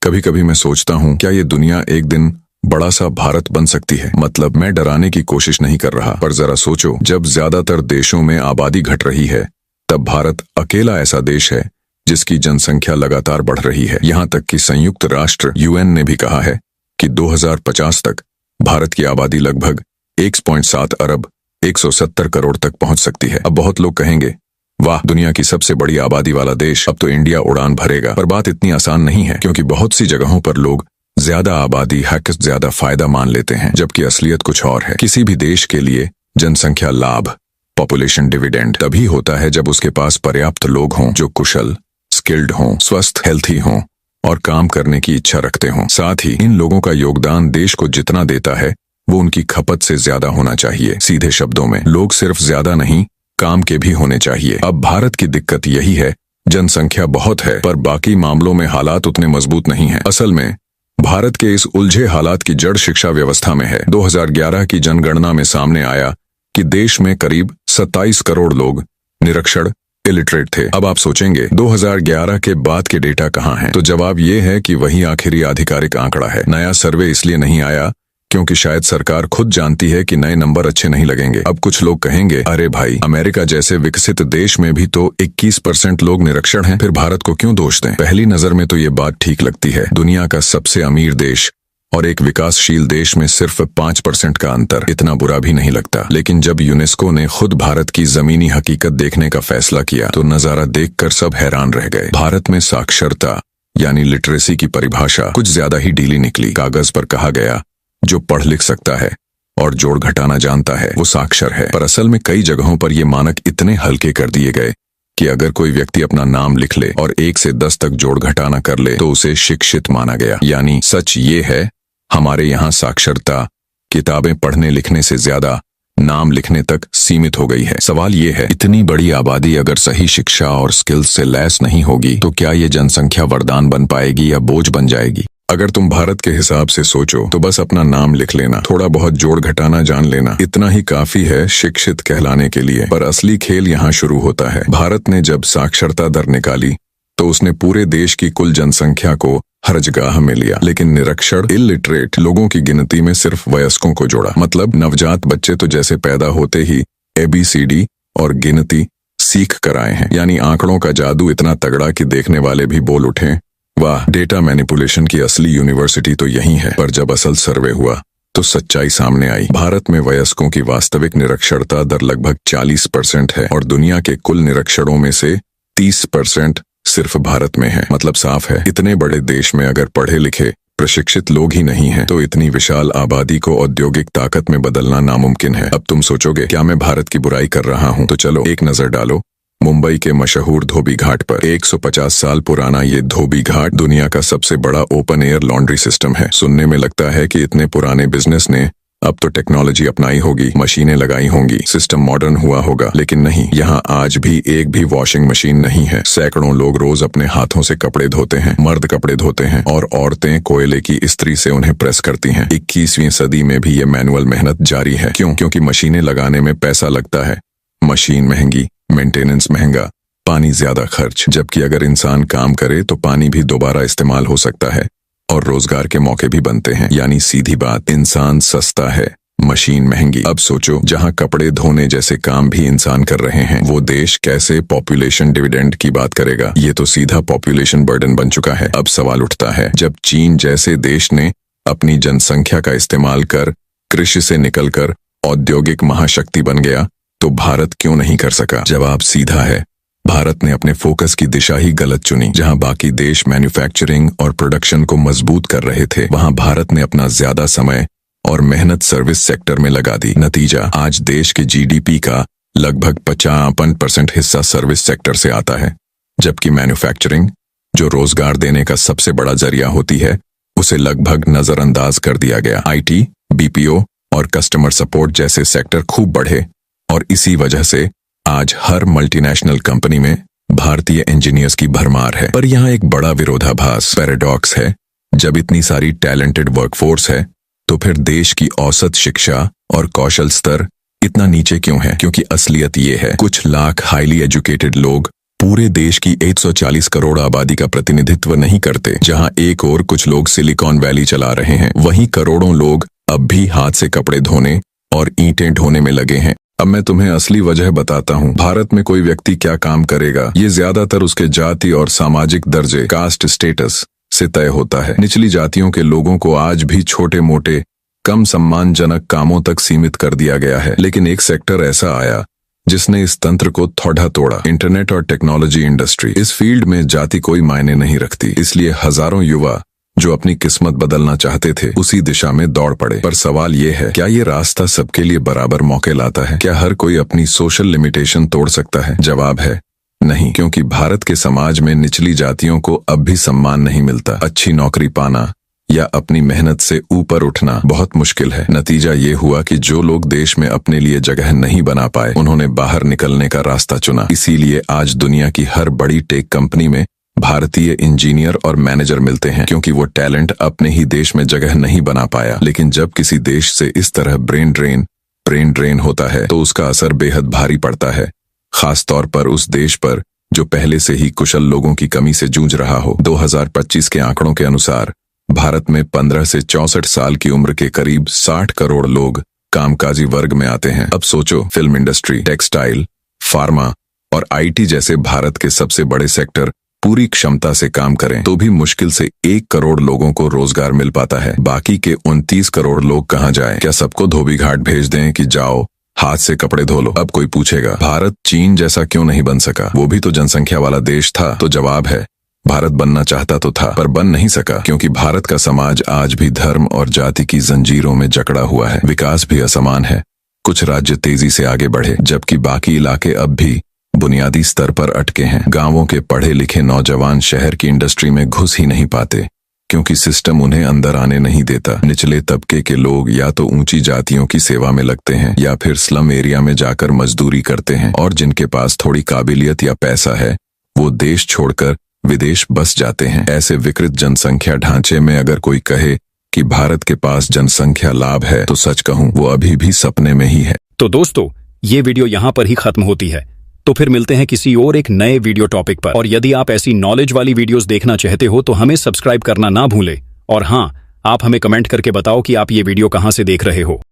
कभी कभी मैं सोचता हूँ क्या ये दुनिया एक दिन बड़ा सा भारत बन सकती है। मतलब मैं डराने की कोशिश नहीं कर रहा, पर जरा सोचो, जब ज्यादातर देशों में आबादी घट रही है तब भारत अकेला ऐसा देश है जिसकी जनसंख्या लगातार बढ़ रही है। यहाँ तक कि संयुक्त राष्ट्र यूएन ने भी कहा है कि 2050 तक भारत की आबादी लगभग 1.7 अरब 170 करोड़ तक पहुंच सकती है। अब बहुत लोग कहेंगे, वाह, दुनिया की सबसे बड़ी आबादी वाला देश, अब तो इंडिया उड़ान भरेगा। पर बात इतनी आसान नहीं है, क्योंकि बहुत सी जगहों पर लोग ज्यादा आबादी है कि ज्यादा फायदा मान लेते हैं, जबकि असलियत कुछ और है। किसी भी देश के लिए जनसंख्या लाभ, पॉपुलेशन डिविडेंड, तभी होता है जब उसके पास पर्याप्त लोग हों जो कुशल, स्किल्ड हों, स्वस्थ, हेल्थी हों और काम करने की इच्छा रखते हों। साथ ही इन लोगों का योगदान देश को जितना देता है वो उनकी खपत से ज्यादा होना चाहिए। सीधे शब्दों में, लोग सिर्फ ज्यादा नहीं, काम के भी होने चाहिए। अब भारत की दिक्कत यही है, जनसंख्या बहुत है पर बाकी मामलों में हालात उतने मजबूत नहीं हैं। असल में भारत के इस उलझे हालात की जड़ शिक्षा व्यवस्था में है। 2011 की जनगणना में सामने आया कि देश में करीब 27 करोड़ लोग निरक्षर, इलिटरेट थे। अब आप सोचेंगे 2011 के बाद के डेटा कहाँ हैं? तो जवाब ये है कि वही आखिरी आधिकारिक आंकड़ा है। नया सर्वे इसलिए नहीं आया क्योंकि शायद सरकार खुद जानती है कि नए नंबर अच्छे नहीं लगेंगे। अब कुछ लोग कहेंगे, अरे भाई, अमेरिका जैसे विकसित देश में भी तो 21% लोग निरक्षर हैं, फिर भारत को क्यों दोष दें? पहली नजर में तो ये बात ठीक लगती है। दुनिया का सबसे अमीर देश और एक विकासशील देश में सिर्फ 5% का अंतर इतना बुरा भी नहीं लगता। लेकिन जब यूनेस्को ने खुद भारत की जमीनी हकीकत देखने का फैसला किया तो नजारा देखकर सब हैरान रह गए। भारत में साक्षरता यानी लिटरेसी की परिभाषा कुछ ज्यादा ही ढीली निकली। कागज पर कहा गया जो पढ़ लिख सकता है और जोड़ घटाना जानता है वो साक्षर है, पर असल में कई जगहों पर ये मानक इतने हल्के कर दिए गए कि अगर कोई व्यक्ति अपना नाम लिख ले और 1 से 10 तक जोड़ घटाना कर ले तो उसे शिक्षित माना गया। यानी सच ये है, हमारे यहाँ साक्षरता किताबें पढ़ने लिखने से ज्यादा नाम लिखने तक सीमित हो गई है। सवाल ये है, इतनी बड़ी आबादी अगर सही शिक्षा और स्किल्स से लैस नहीं होगी तो क्या ये जनसंख्या वरदान बन पाएगी या बोझ बन जाएगी? अगर तुम भारत के हिसाब से सोचो तो बस अपना नाम लिख लेना, थोड़ा बहुत जोड़ घटाना जान लेना, इतना ही काफी है शिक्षित कहलाने के लिए। पर असली खेल यहाँ शुरू होता है। भारत ने जब साक्षरता दर निकाली तो उसने पूरे देश की कुल जनसंख्या को हरजगाह में लिया, लेकिन निरक्षर, इलिटरेट लोगों की गिनती में सिर्फ वयस्कों को जोड़ा। मतलब नवजात बच्चे तो जैसे पैदा होते ही ABCD और गिनती सीख कर आए हैं। यानी आंकड़ों का जादू इतना तगड़ा कि देखने वाले भी बोल उठे, वाह, डेटा मैनिपुलेशन की असली यूनिवर्सिटी तो यही है। पर जब असल सर्वे हुआ तो सच्चाई सामने आई। भारत में वयस्कों की वास्तविक निरक्षरता दर लगभग 40% है और दुनिया के कुल निरक्षरों में से 30% सिर्फ भारत में है। मतलब साफ है, इतने बड़े देश में अगर पढ़े लिखे प्रशिक्षित लोग ही नहीं हैं तो इतनी विशाल आबादी को औद्योगिक ताकत में बदलना नामुमकिन है। अब तुम सोचोगे क्या मैं भारत की बुराई कर रहा हूँ? तो चलो एक नजर डालो मुंबई के मशहूर धोबी घाट पर। 150 साल पुराना ये धोबी घाट दुनिया का सबसे बड़ा ओपन एयर लॉन्ड्री सिस्टम है। सुनने में लगता है कि इतने पुराने बिजनेस ने अब तो टेक्नोलॉजी अपनाई होगी, मशीनें लगाई होंगी, सिस्टम मॉडर्न हुआ होगा, लेकिन नहीं, यहाँ आज भी एक भी वॉशिंग मशीन नहीं है। सैकड़ों लोग रोज अपने हाथों से कपड़े धोते हैं, मर्द कपड़े धोते हैं और औरतें कोयले की इस्त्री से उन्हें प्रेस करती हैं। 21वीं सदी में भी ये मैनुअल मेहनत जारी है। क्यों? क्योंकि मशीनें लगाने में पैसा लगता है, मशीन महंगी, मेंटेनेंस महंगा, पानी ज्यादा खर्च। जबकि अगर इंसान काम करे तो पानी भी दोबारा इस्तेमाल हो सकता है और रोजगार के मौके भी बनते हैं। यानी सीधी बात, इंसान सस्ता है, मशीन महंगी। अब सोचो, जहां कपड़े धोने जैसे काम भी इंसान कर रहे हैं, वो देश कैसे पॉपुलेशन डिविडेंड की बात करेगा? ये तो सीधा पॉपुलेशन बर्डन बन चुका है। अब सवाल उठता है, जब चीन जैसे देश ने अपनी जनसंख्या का इस्तेमाल कर कृषि से निकलकर औद्योगिक महाशक्ति बन गया तो भारत क्यों नहीं कर सका? जवाब सीधा है, भारत ने अपने फोकस की दिशा ही गलत चुनी। जहां बाकी देश मैन्युफैक्चरिंग और प्रोडक्शन को मजबूत कर रहे थे, वहां भारत ने अपना ज्यादा समय और मेहनत सर्विस सेक्टर में लगा दी। नतीजा, आज देश के GDP का लगभग 55% हिस्सा सर्विस सेक्टर से आता है, जबकि मैन्युफैक्चरिंग, जो रोजगार देने का सबसे बड़ा जरिया होती है, उसे लगभग नजरअंदाज कर दिया गया। IT, BPO और कस्टमर सपोर्ट जैसे सेक्टर खूब बढ़े और इसी वजह से आज हर मल्टीनेशनल कंपनी में भारतीय इंजीनियर्स की भरमार है। पर यहाँ एक बड़ा विरोधाभास, पैराडॉक्स है। जब इतनी सारी टैलेंटेड वर्कफोर्स है तो फिर देश की औसत शिक्षा और कौशल स्तर इतना नीचे क्यों है? क्योंकि असलियत ये है, कुछ लाख हाईली एजुकेटेड लोग पूरे देश की 140 करोड़ आबादी का प्रतिनिधित्व नहीं करते। जहां एक और कुछ लोग सिलिकॉन वैली चला रहे हैं, वहीं करोड़ों लोग अब भी हाथ से कपड़े धोने और ईंटें ढोने में लगे हैं। अब मैं तुम्हें असली वजह बताता हूँ। भारत में कोई व्यक्ति क्या काम करेगा, ये ज्यादातर उसके जाति और सामाजिक दर्जे, कास्ट स्टेटस से तय होता है। निचली जातियों के लोगों को आज भी छोटे मोटे कम सम्मानजनक कामों तक सीमित कर दिया गया है। लेकिन एक सेक्टर ऐसा आया जिसने इस तंत्र को थोड़ा तोड़ा, इंटरनेट और टेक्नोलॉजी इंडस्ट्री। इस फील्ड में जाति कोई मायने नहीं रखती, इसलिए हजारों युवा जो अपनी किस्मत बदलना चाहते थे उसी दिशा में दौड़ पड़े। पर सवाल ये है, क्या ये रास्ता सबके लिए बराबर मौके लाता है? क्या हर कोई अपनी सोशल लिमिटेशन तोड़ सकता है? जवाब है नहीं, क्योंकि भारत के समाज में निचली जातियों को अब भी सम्मान नहीं मिलता। अच्छी नौकरी पाना या अपनी मेहनत से ऊपर उठना बहुत मुश्किल है। नतीजा ये हुआ कि जो लोग देश में अपने लिए जगह नहीं बना पाए, उन्होंने बाहर निकलने का रास्ता चुना। इसीलिए आज दुनिया की हर बड़ी टेक कंपनी में भारतीय इंजीनियर और मैनेजर मिलते हैं, क्योंकि वो टैलेंट अपने ही देश में जगह नहीं बना पाया। लेकिन जब किसी देश से इस तरह ब्रेन ड्रेन होता है तो उसका असर बेहद भारी पड़ता है, खास तौर पर उस देश पर जो पहले से ही कुशल लोगों की कमी से जूझ रहा हो। 2025 के आंकड़ों के अनुसार भारत में 15 से 64 साल की उम्र के करीब 60 करोड़ लोग कामकाजी वर्ग में आते हैं। अब सोचो, फिल्म इंडस्ट्री, टेक्सटाइल, फार्मा और आईटी जैसे भारत के सबसे बड़े सेक्टर पूरी क्षमता से काम करें तो भी मुश्किल से 1 करोड़ लोगों को रोजगार मिल पाता है। बाकी के 29 करोड़ लोग कहाँ जाएं? क्या सबको धोबी घाट भेज दें कि जाओ हाथ से कपड़े धो लो? अब कोई पूछेगा, भारत चीन जैसा क्यों नहीं बन सका? वो भी तो जनसंख्या वाला देश था। तो जवाब है, भारत बनना चाहता तो था पर बन नहीं सका, क्योंकि भारत का समाज आज भी धर्म और जाति की जंजीरों में जकड़ा हुआ है। विकास भी असमान है। कुछ राज्य तेजी से आगे बढ़े जबकि बाकी इलाके अब भी बुनियादी स्तर पर अटके हैं। गांवों के पढ़े लिखे नौजवान शहर की इंडस्ट्री में घुस ही नहीं पाते, क्योंकि सिस्टम उन्हें अंदर आने नहीं देता। निचले तबके के लोग या तो ऊंची जातियों की सेवा में लगते हैं या फिर स्लम एरिया में जाकर मजदूरी करते हैं, और जिनके पास थोड़ी काबिलियत या पैसा है वो देश छोड़कर विदेश बस जाते हैं। ऐसे विकृत जनसंख्या ढांचे में अगर कोई कहे कि भारत के पास जनसंख्या लाभ है तो सच कहूं, वो अभी भी सपने में ही है। तो दोस्तों, ये वीडियो यहाँ पर ही खत्म होती है। तो फिर मिलते हैं किसी और एक नए वीडियो टॉपिक पर। और यदि आप ऐसी नॉलेज वाली वीडियोस देखना चाहते हो तो हमें सब्सक्राइब करना ना भूलें। और हाँ, आप हमें कमेंट करके बताओ कि आप ये वीडियो कहाँ से देख रहे हो।